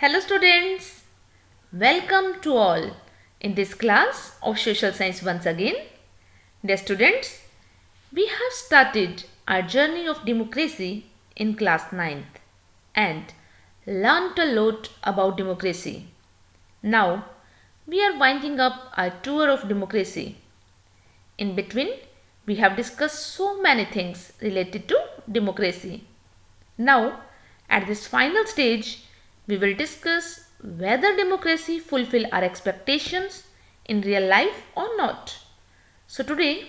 Hello students, welcome to all in this class of social science once again. Dear students, we have started our journey of democracy in class 9th and learnt a lot about democracy. Now we are winding up our tour of democracy. In between, we have discussed so many things related to democracy. Now, at this final stage, we will discuss whether democracy fulfill our expectations in real life or not. So today,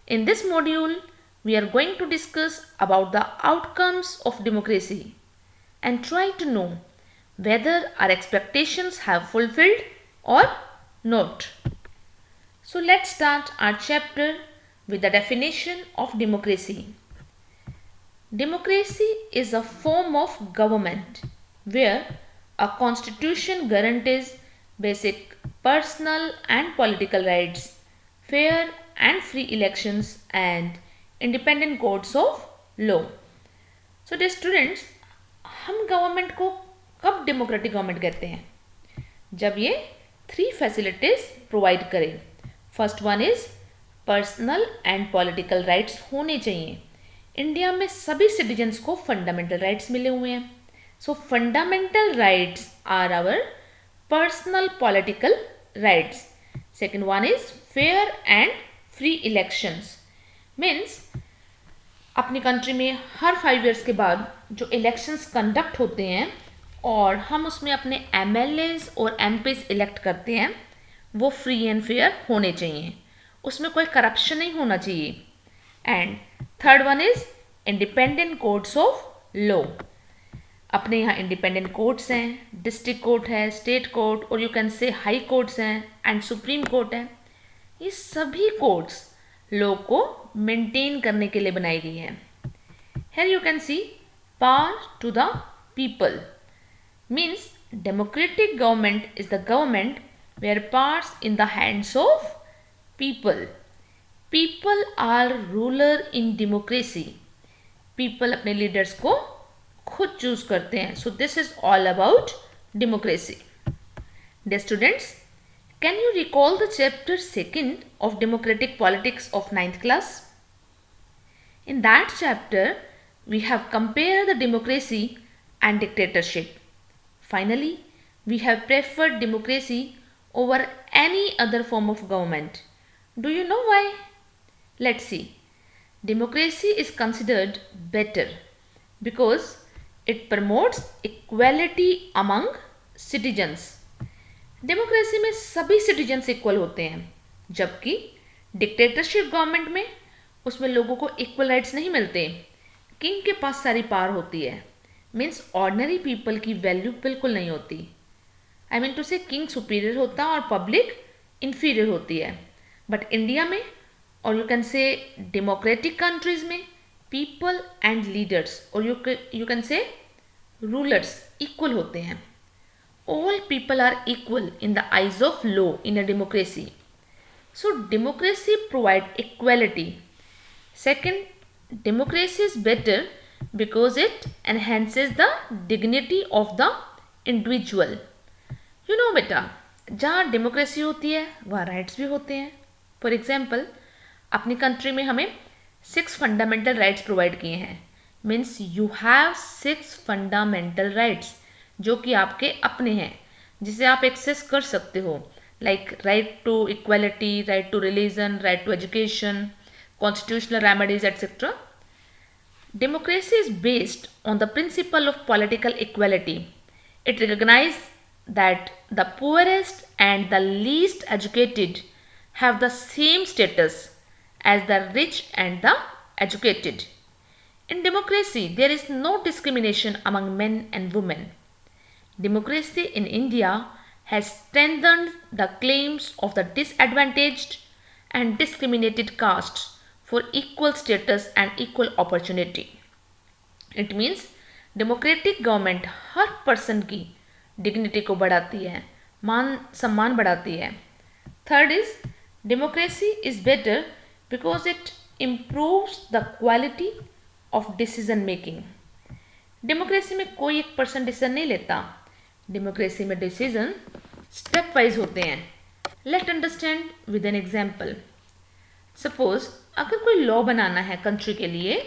in this module, we are going to discuss about the outcomes of democracy and try to know whether our expectations have fulfilled or not. So let's start our chapter with the definition of democracy. Democracy is a form of government where a constitution guarantees basic personal and political rights, fair and free elections, and independent courts of law. So dear students, हम government को कब democratic government कहते हैं? जब ये 3 facilities provide करे. First one is personal and political rights होने चाहिए. इंडिया में सभी सिटीजन्स को फंडामेंटल राइट्स मिले हुए हैं. So fundamental rights are our personal political rights. Second one is fair and free elections. Means अपनी कंट्री में हर 5 ईयर्स के बाद जो इलेक्शंस कंडक्ट होते हैं और हम उसमें अपने एमएलएज और एमपीज इलेक्ट करते हैं, वो फ्री एंड फेयर होने चाहिए. उसमें कोई करप्शन नहीं होना चाहिए. And third one is independent courts of law. अपने यहाँ इंडिपेंडेंट कोर्ट्स हैं, डिस्ट्रिक्ट कोर्ट है, स्टेट कोर्ट और यू कैन से हाई कोर्ट्स हैं एंड सुप्रीम कोर्ट है. ये सभी कोर्ट्स लॉ को मेंटेन करने के लिए बनाई गई हैं. Here you can see power to the people. Means democratic government is the government where powers in the hands of people. People are ruler in democracy. People अपने leaders को खुद चूज करते हैं. So this is all about democracy. Dear students, can you recall the chapter 2nd of democratic politics of 9th class? In that chapter, we have compared the democracy and dictatorship. Finally, we have preferred democracy over any other form of government. Do you know why? Let's see. Democracy is considered better because it promotes equality among citizens. Democracy में सभी citizens equal होते हैं, जबकि dictatorship government में उसमें लोगों को equal rights नहीं मिलते. किंग के पास सारी पावर होती है. मीन्स ऑर्डिनरी पीपल की वैल्यू बिल्कुल नहीं होती. आई मीन टू से किंग सुपीरियर होता है और पब्लिक इन्फीरियर होती है. बट इंडिया में और you can say democratic countries में पीपल एंड लीडर्स और you can say rulers equal होते हैं. All people are equal in the eyes of law in a democracy. So democracy provide equality. Second, democracy is better because it enhances the dignity of the individual. You know बेटा, जहाँ democracy होती है वहाँ rights भी होते हैं. For example, अपनी country में हमें 6 फंडामेंटल राइट्स प्रोवाइड किए हैं. Means you have 6 fundamental rights जो कि आपके अपने हैं, जिसे आप एक्सेस कर सकते हो. Like right to equality, right to religion, right to education, constitutional remedies etcetera. Democracy is based on the principle of political equality. It recognizes that the poorest and the least educated have the same status as the rich and the educated. In democracy, there is no discrimination among men and women. Democracy in India has strengthened the claims of the disadvantaged and discriminated castes for equal status and equal opportunity. It means democratic government her person की dignity को बढ़ाती है, मान सम्मान बढ़ाती है. Third is democracy is better because it improves the quality of decision making. Democracy में कोई एक पर्सन डिसीजन नहीं लेता. डेमोक्रेसी में डिसीजन स्टेप वाइज होते हैं. Let understand with an example. Suppose अगर कोई लॉ बनाना है कंट्री के लिए,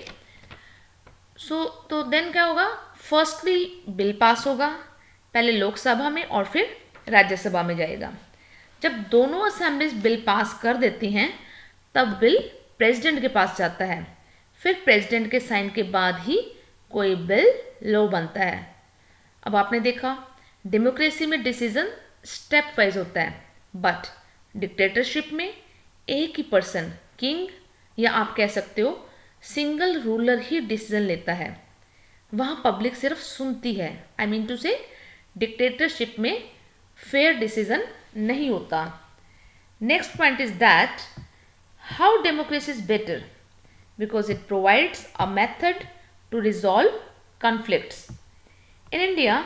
तो देन क्या होगा, फर्स्टली बिल पास होगा, पहले लोकसभा में और फिर राज्यसभा में जाएगा. जब दोनों असेंबलीज बिल पास कर देती हैं तब बिल प्रेसिडेंट के पास जाता है. फिर प्रेसिडेंट के साइन के बाद ही कोई बिल लॉ बनता है. अब आपने देखा डेमोक्रेसी में डिसीजन स्टेप वाइज होता है, बट डिक्टेटरशिप में एक ही पर्सन, किंग या आप कह सकते हो सिंगल रूलर ही डिसीजन लेता है. वहाँ पब्लिक सिर्फ सुनती है. आई मीन टू से डिक्टेटरशिप में फेयर डिसीजन नहीं होता. Next point is that how democracy is better because it provides a method to resolve conflicts. In India,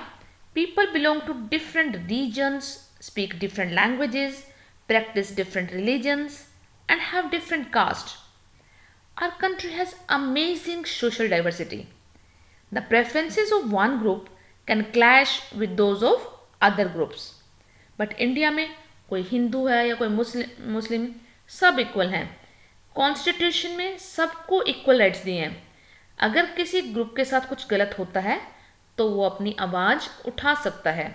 people belong to different regions, speak different languages, practice different religions, and have different castes. Our country has amazing social diversity. The preferences of one group can clash with those of other groups. But India में कोई हिंदू है या कोई मुस्लिम सब equal हैं. Constitution में सबको equal rights दिए हैं. अगर किसी ग्रुप के साथ कुछ गलत होता है तो वो अपनी आवाज़ उठा सकता है.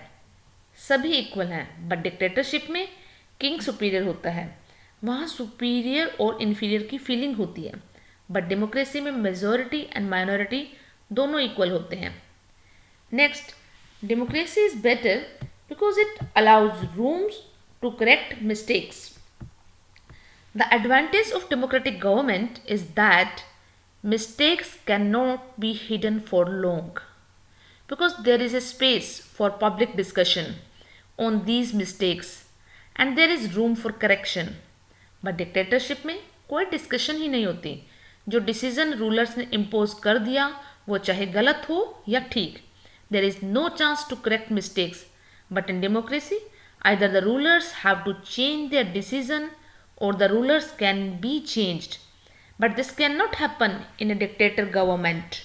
सभी इक्वल हैं. बट डिक्टेटरशिप में किंग सुपीरियर होता है. वहाँ सुपीरियर और इन्फीरियर की फीलिंग होती है. बट डेमोक्रेसी में मेजॉरिटी एंड माइनॉरिटी दोनों इक्वल होते हैं. Next, democracy is better because it allows rooms to correct mistakes. The advantage of democratic government is that mistakes cannot be hidden for long because there is a space for public discussion on these mistakes and there is room for correction. But dictatorship में कोई discussion ही नहीं होती. जो decision rulers ने impose कर दिया वो चाहे गलत हो या ठीक. There is no chance to correct mistakes. But in democracy, either the rulers have to change their decision or the rulers can be changed. But this cannot happen in a dictator government.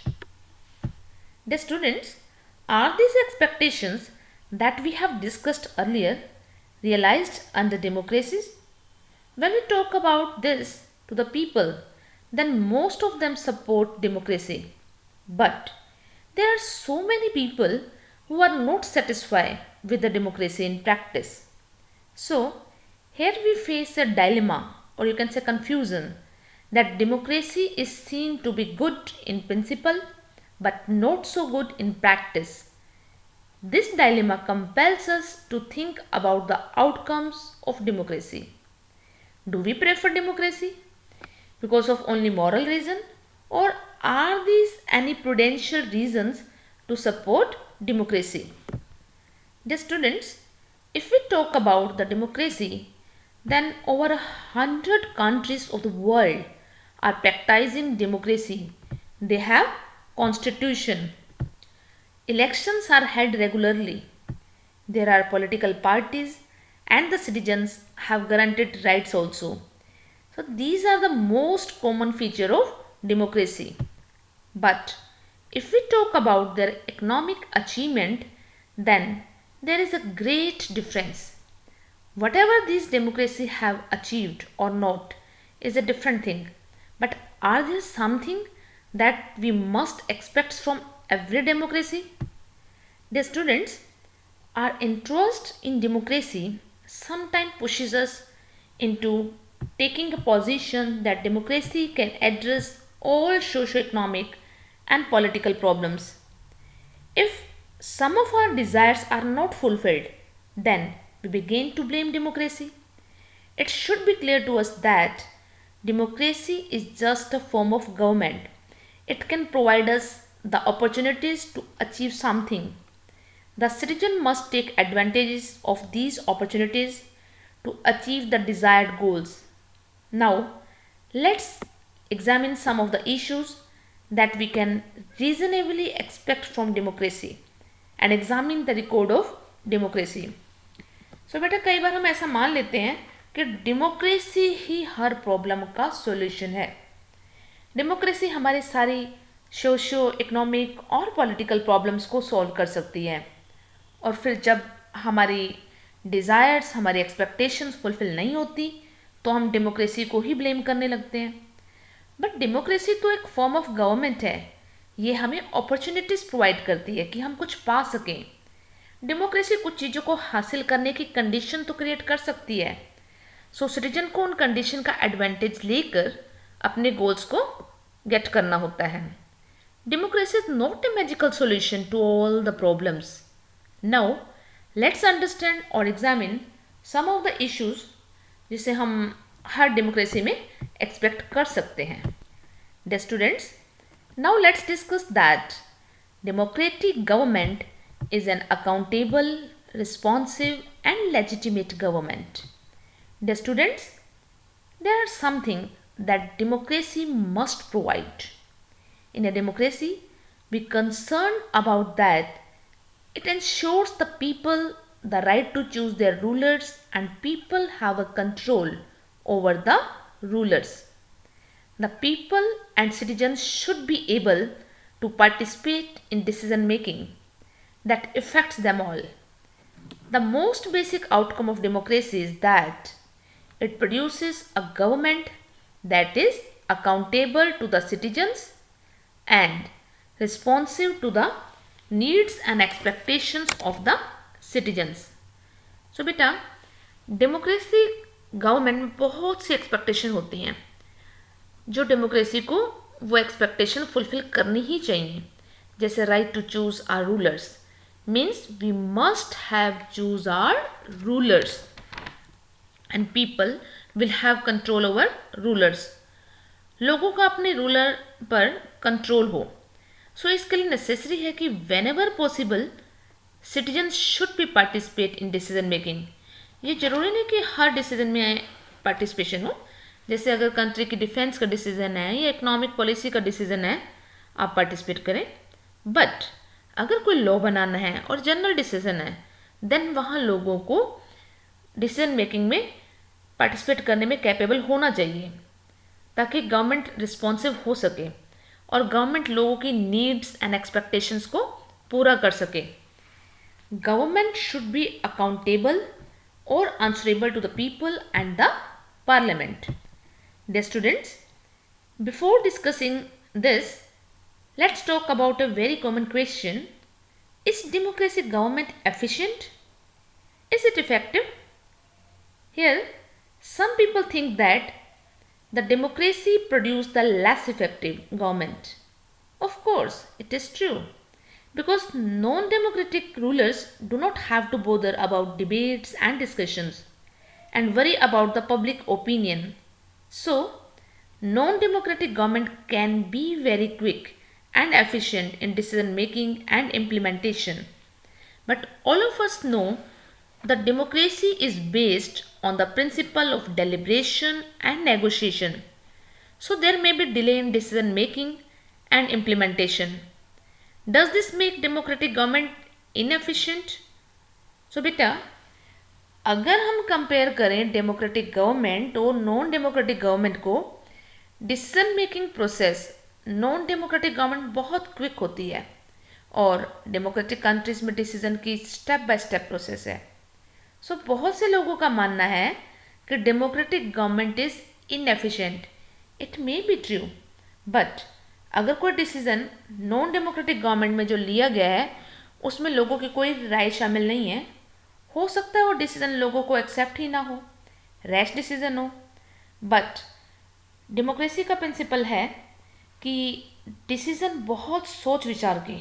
Dear students, are these expectations that we have discussed earlier realized under democracies? When we talk about this to the people, then most of them support democracy. But there are so many people who are not satisfied with the democracy in practice. So, here we face a dilemma, or you can say confusion, that democracy is seen to be good in principle but not so good in practice. This dilemma compels us to think about the outcomes of democracy. Do we prefer democracy because of only moral reason, or are these any prudential reasons to support democracy? Dear students, if we talk about the democracy, then over 100 countries of the world are practicing democracy. They have constitution. Elections are held regularly. There are political parties and the citizens have guaranteed rights also. So these are the most common feature of democracy. But if we talk about their economic achievement, then there is a great difference. Whatever these democracy have achieved or not is a different thing. But are there something that we must expect from every democracy? Dear students, our interest in democracy sometimes pushes us into taking a position that democracy can address all socio-economic and political problems. If some of our desires are not fulfilled, then we begin to blame democracy. It should be clear to us that democracy is just a form of government. It can provide us the opportunities to achieve something. The citizen must take advantages of these opportunities to achieve the desired goals. Now, let's examine some of the issues that we can reasonably expect from democracy and examine the record of democracy. सो बेटा कई बार हम ऐसा मान लेते हैं कि democracy ही हर problem का solution है. डेमोक्रेसी हमारी सारी सोशियो इकोनॉमिक और पॉलिटिकल प्रॉब्लम्स को सॉल्व कर सकती है. और फिर जब हमारी डिज़ायर्स, हमारी एक्सपेक्टेशंस फुलफिल नहीं होती तो हम डेमोक्रेसी को ही ब्लेम करने लगते हैं। बट डेमोक्रेसी तो एक फॉर्म ऑफ गवर्नमेंट है। ये हमें अपॉर्चुनिटीज़ प्रोवाइड करती है कि हम कुछ पा सकें। डेमोक्रेसी कुछ चीज़ों को हासिल करने की कंडीशन तो क्रिएट कर सकती है। सो सिटीजन को उन कंडीशन का एडवांटेज लेकर अपने गोल्स को गेट करना होता है। Democracy is not a magical solution to all the problems. Now let's understand और examine some of the issues जिसे हम हर डेमोक्रेसी में एक्सपेक्ट कर सकते हैं। Dear students, now let's discuss that democratic government is an accountable, responsive and legitimate government. Dear students, there are something that democracy must provide. In a democracy, we concern about that it ensures the people the right to choose their rulers and people have a control over the rulers. The people and citizens should be able to participate in decision making that affects them all. The most basic outcome of democracy is that it produces a government that is accountable to the citizens and responsive to the needs and expectations of the citizens. So बेटा, democracy government में बहुत सी expectation होती हैं जो democracy को वो expectation fulfil करनी ही चाहिए। जैसे right to choose our rulers means we must have choose our rulers and people will have control over rulers. लोगों का अपने रूलर पर कंट्रोल हो। सो इसके लिए नेसेसरी है कि when ever possible citizens should be participate in decision making. ये जरूरी नहीं कि हर डिसीजन में पार्टिसिपेशन हो। जैसे अगर कंट्री की डिफेंस का डिसीजन है या इकोनॉमिक पॉलिसी का डिसीजन है, आप पार्टिसिपेट करें। बट अगर कोई लॉ बनाना है और जनरल डिसीजन है, देन वहाँ लोगों को डिसीजन मेकिंग में पार्टिसिपेट करने में कैपेबल होना चाहिए ताकि गवर्नमेंट रिस्पॉन्सिव हो सके और गवर्नमेंट लोगों की नीड्स एंड एक्सपेक्टेशंस को पूरा कर सके। गवर्नमेंट शुड बी अकाउंटेबल और answerable to the people and the parliament. Dear students, before discussing this, let's talk about a very common question. Is democracy government efficient? Is it effective? Here, some people think that the democracy produced the less effective government. Of course, it is true. Because non-democratic rulers do not have to bother about debates and discussions and worry about the public opinion. So, non-democratic government can be very quick and efficient in decision making and implementation. But all of us know that democracy is based on the principle of deliberation and negotiation. So, there may be delay in decision making and implementation. Does this make democratic government inefficient? So, बेटा, अगर हम compare करें democratic government और non democratic government को, decision making process non democratic government बहुत quick होती है और डेमोक्रेटिक कंट्रीज में डिसीजन की स्टेप बाय स्टेप प्रोसेस है। सो बहुत से लोगों का मानना है कि democratic government is inefficient. It may be true, but अगर कोई डिसीजन नॉन डेमोक्रेटिक गवर्नमेंट में जो लिया गया है उसमें लोगों की कोई राय शामिल नहीं है, हो सकता है वो डिसीजन लोगों को एक्सेप्ट ही ना हो, रैश डिसीजन हो। बट डेमोक्रेसी का प्रिंसिपल है कि डिसीजन बहुत सोच विचार के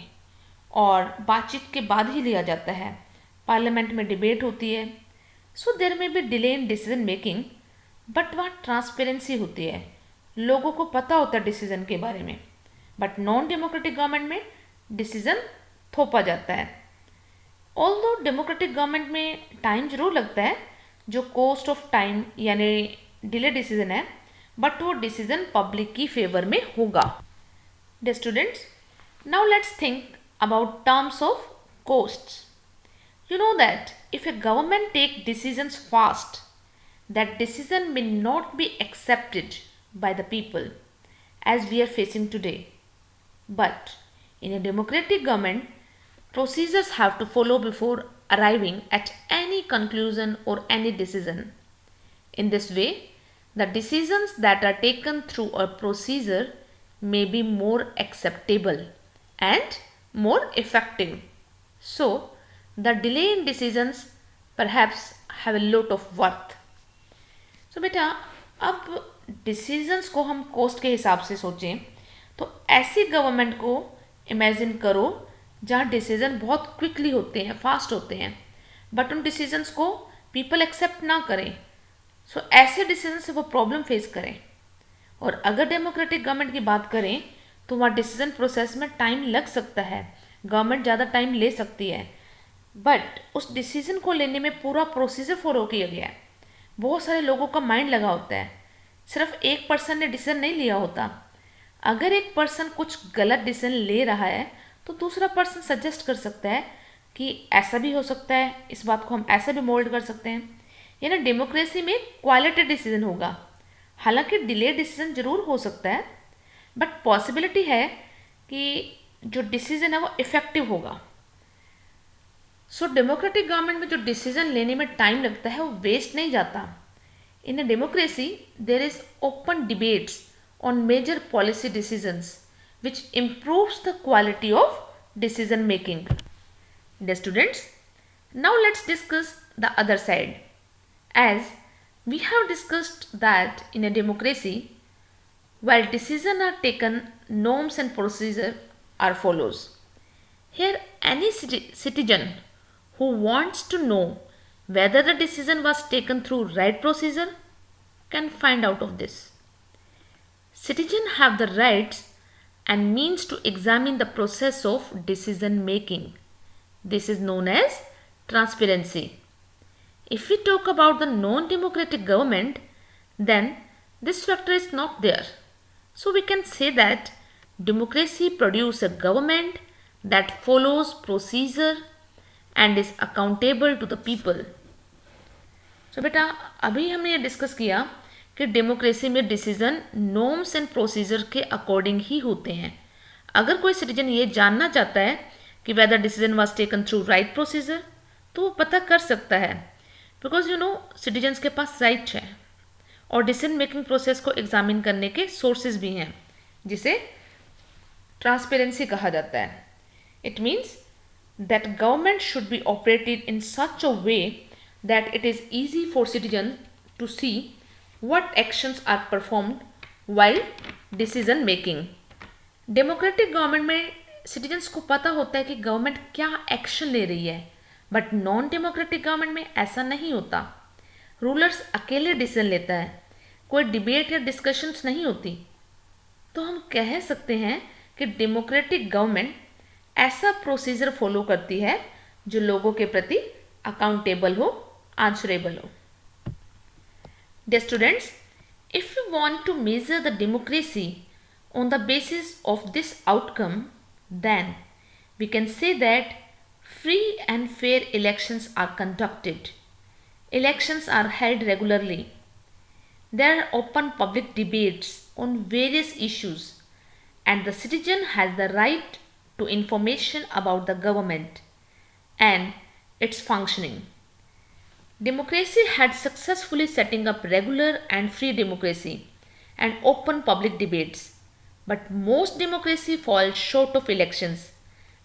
और बातचीत के बाद ही लिया जाता है। पार्लियामेंट में डिबेट होती है। So there may be delay in decision making, but वहाँ ट्रांसपेरेंसी होती है, लोगों को पता होता है डिसीजन के बारे में। बट नॉन डेमोक्रेटिक गवर्नमेंट में डिसीजन थोपा जाता है। ऑल्दो डेमोक्रेटिक गवर्नमेंट में टाइम जरूर लगता है, जो कॉस्ट ऑफ टाइम यानी डिले डिसीजन है, बट वो डिसीजन पब्लिक की फेवर में होगा। Dear students, now let's think about terms of costs. You know that if a government take decisions fast, that decision may not be accepted by the people as we are facing today. But in a democratic government, procedures have to follow before arriving at any conclusion or any decision. In this way, the decisions that are taken through a procedure may be more acceptable and more effective. So, the delay in decisions perhaps have a lot of worth. So बेटा, अब decisions को हम cost के हिसाब से सोचें तो ऐसी गवर्नमेंट को इमेजिन करो जहाँ डिसीजन बहुत क्विकली होते हैं, फास्ट होते हैं, बट उन डिसीजंस को पीपल एक्सेप्ट ना करें। सो ऐसे डिसीजन से वो प्रॉब्लम फेस करें। और अगर डेमोक्रेटिक गवर्नमेंट की बात करें तो वहाँ डिसीजन प्रोसेस में टाइम लग सकता है, गवर्नमेंट ज़्यादा टाइम ले सकती है, बट उस डिसीजन को लेने में पूरा प्रोसीजर फॉलो किया गया है। बहुत सारे लोगों का माइंड लगा होता है, सिर्फ एक पर्सन ने डिसीजन नहीं लिया होता। अगर एक पर्सन कुछ गलत डिसीजन ले रहा है तो दूसरा पर्सन सजेस्ट कर सकता है कि ऐसा भी हो सकता है, इस बात को हम ऐसा भी मोल्ड कर सकते हैं। यानी डेमोक्रेसी में क्वालिटी डिसीजन होगा। हालांकि डिले डिसीजन जरूर हो सकता है, बट पॉसिबिलिटी है कि जो डिसीजन है वो इफेक्टिव होगा। सो डेमोक्रेटिक गवर्नमेंट में जो डिसीजन लेने में टाइम लगता है वो वेस्ट नहीं जाता। In a democracy there is open debates on major policy decisions which improves the quality of decision making. Dear students, now let's discuss the other side. As we have discussed that in a democracy, while decisions are taken, norms and procedure are follows. Here, any citizen who wants to know whether the decision was taken through right procedure can find out of this. Citizens have the rights and means to examine the process of decision making. This is known as transparency. If we talk about the non-democratic government, then this factor is not there. So we can say that democracy produces a government that follows procedure and is accountable to the people. So बेटा, अभी हमने ये discuss किया कि democracy में decision norms and procedure के according ही होते हैं। अगर कोई सिटीजन ये जानना चाहता है कि whether decision was taken through right procedure तो वो पता कर सकता है, बिकॉज सिटीजन्स के पास राइट है और डिसीजन मेकिंग प्रोसेस को एग्जामिन करने के सोर्सेज भी हैं, जिसे ट्रांसपेरेंसी कहा जाता है। It means that government should be operated in such a way that it is easy for citizen to see what actions are performed while decision making. Democratic government में citizens को पता होता है कि गवर्नमेंट क्या एक्शन ले रही है, बट नॉन डेमोक्रेटिक गवर्नमेंट में ऐसा नहीं होता। रूलर्स अकेले डिसीजन लेता है, कोई डिबेट या डिस्कशंस नहीं होती। तो हम कह सकते हैं कि डेमोक्रेटिक गवर्नमेंट ऐसा प्रोसीजर फॉलो करती है जो लोगों के प्रति अकाउंटेबल हो, आंसरेबल हो। Dear students, if you want to measure the democracy on the basis of this outcome, then we can say that free and fair elections are conducted. Elections are held regularly. There are open public debates on various issues, and the citizen has the right to information about the government and its functioning. Democracy had successfully setting up regular and free democracy and open public debates, but most democracy falls short of elections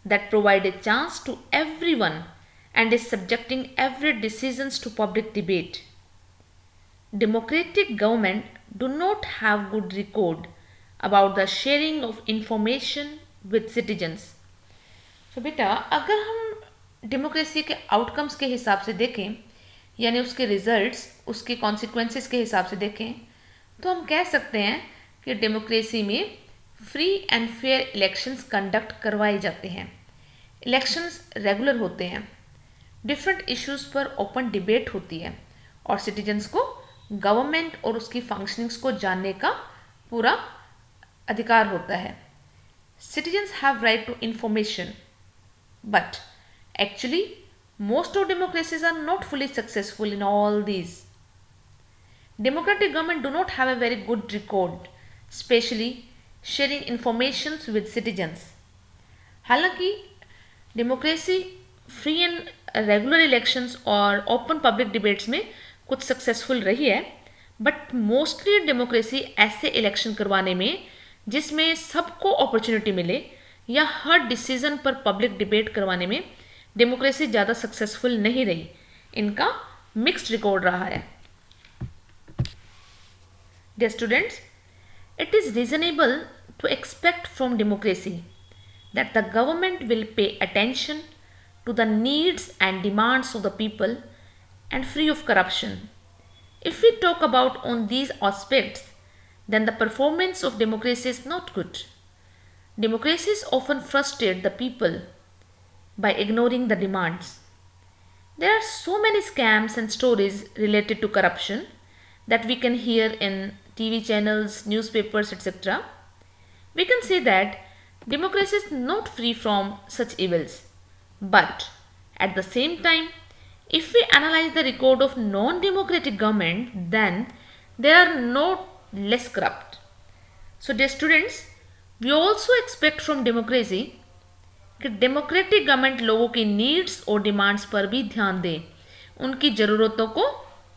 that provide a chance to everyone and is subjecting every decisions to public debate. Democratic government do not have good record about the sharing of information with citizens. So बेटा, अगर हम democracy के outcomes के हिसाब से देखें, यानी उसके रिजल्ट्स, उसके कॉन्सिक्वेंसेस के हिसाब से देखें, तो हम कह सकते हैं कि डेमोक्रेसी में free and fair elections conduct करवाए जाते हैं। इलेक्शंस रेगुलर होते हैं, डिफरेंट इश्यूज़ पर ओपन डिबेट होती है और सिटीजन्स को गवर्नमेंट और उसकी फंक्शनिंग्स को जानने का पूरा अधिकार होता है। Citizens have right to information, but actually most of democracies are not fully successful in all these. Democratic government do not have a very good record, especially sharing information with citizens. हालांकि democracy free and regular elections और open public debates में कुछ successful रही है, but mostly democracy ऐसे election करवाने में जिसमें सबको अपॉर्चुनिटी मिले या हर डिसीजन पर पब्लिक डिबेट करवाने में डेमोक्रेसी ज़्यादा सक्सेसफुल नहीं रही। इनका मिक्स्ड रिकॉर्ड रहा है। Dear students, it is reasonable to expect from democracy that the government will pay attention to the needs and demands of the people and free of corruption. If we talk about on these aspects, then the performance of democracy is not good. Democracies often frustrate the people by ignoring the demands. There are so many scams and stories related to corruption that we can hear in TV channels, newspapers, etc. We can say that democracy is not free from such evils. But at the same time, if we analyze the record of non-democratic government, then they are no less corrupt. So dear students, we also expect from democracy कि democratic government लोगों की needs और demands पर भी ध्यान दे, उनकी ज़रूरतों को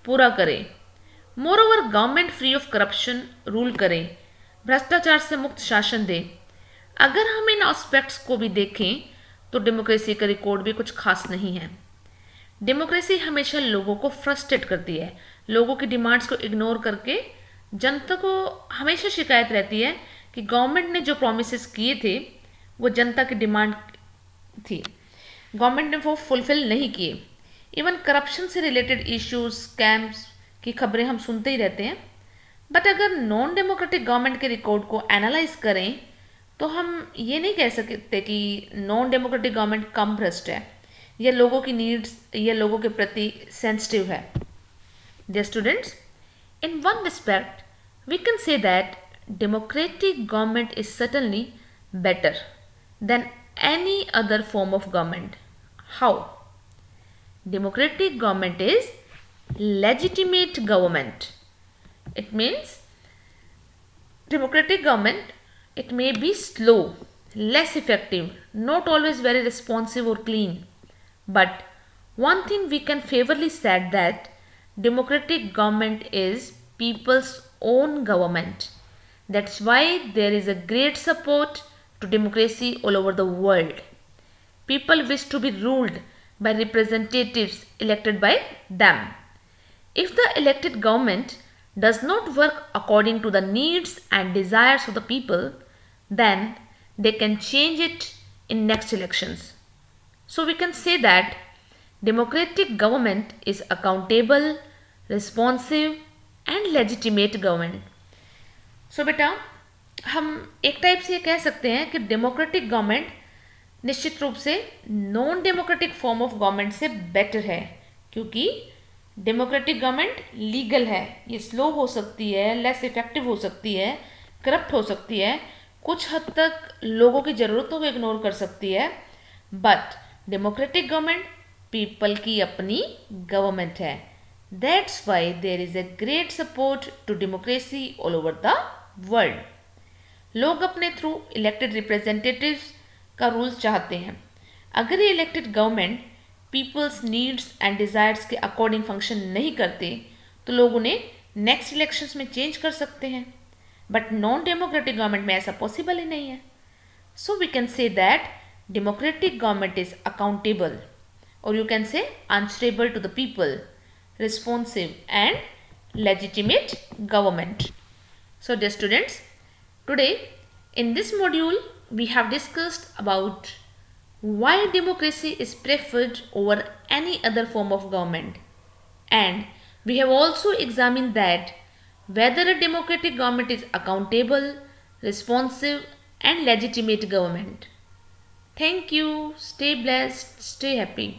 पूरा करे। More over government free of corruption rule करे, भ्रष्टाचार से मुक्त शासन दे। अगर हम इन एस्पेक्ट्स को भी देखें तो डेमोक्रेसी का रिकॉर्ड भी कुछ खास नहीं है। डेमोक्रेसी हमेशा लोगों को फ्रस्ट्रेट करती है, लोगों की डिमांड्स को इग्नोर करके जनता को हमेशा शिकायत रहती है कि गवर्नमेंट ने जो प्रॉमिसेस किए थे वो जनता की डिमांड थी, गवर्नमेंट ने वो फुलफिल नहीं किए। इवन करप्शन से रिलेटेड इश्यूज, स्कैम्स की खबरें हम सुनते ही रहते हैं। बट अगर नॉन डेमोक्रेटिक गवर्नमेंट के रिकॉर्ड को एनालाइज करें तो हम ये नहीं कह सकते कि नॉन डेमोक्रेटिक गवर्नमेंट कम भ्रष्ट है या लोगों की नीड्स या लोगों के प्रति सेंसिटिव है। Dear students, in one respect we can say that democratic government is certainly better than any other form of government. How? Democratic government is legitimate government. It means democratic government, it may be slow, less effective, not always very responsive or clean. But one thing we can favorably say that democratic government is people's own government. That's why there is a great support to democracy all over the world. People wish to be ruled by representatives elected by them. If the elected government does not work according to the needs and desires of the people, then they can change it in next elections. So we can say that democratic government is accountable, responsive and legitimate government. So बेटा, हम एक type से ये कह सकते हैं कि democratic government निश्चित रूप से non democratic form of government से बेटर है, क्योंकि डेमोक्रेटिक गवर्नमेंट लीगल है, ये स्लो हो सकती है, लेस इफेक्टिव हो सकती है, करप्ट हो सकती है, कुछ हद तक लोगों की ज़रूरतों को इग्नोर कर सकती है। बट डेमोक्रेटिक गवर्नमेंट पीपल की अपनी गवर्नमेंट है। That's why there is a great support to democracy all over the world. लोग अपने थ्रू इलेक्टेड रिप्रेजेंटेटिव्स का रूल्स चाहते हैं। अगर ये elected government people's needs and desires के अकॉर्डिंग फंक्शन नहीं करते तो लोग उन्हें नेक्स्ट इलेक्शंस में चेंज कर सकते हैं। बट नॉन डेमोक्रेटिक गवर्नमेंट में ऐसा पॉसिबल ही नहीं है। So we can say that democratic government is accountable, और you can say answerable to the people, responsive and legitimate government. So dear students, today in this module we have discussed about why democracy is preferred over any other form of government, and we have also examined that whether a democratic government is accountable, responsive and legitimate government. Thank you. Stay blessed. Stay happy.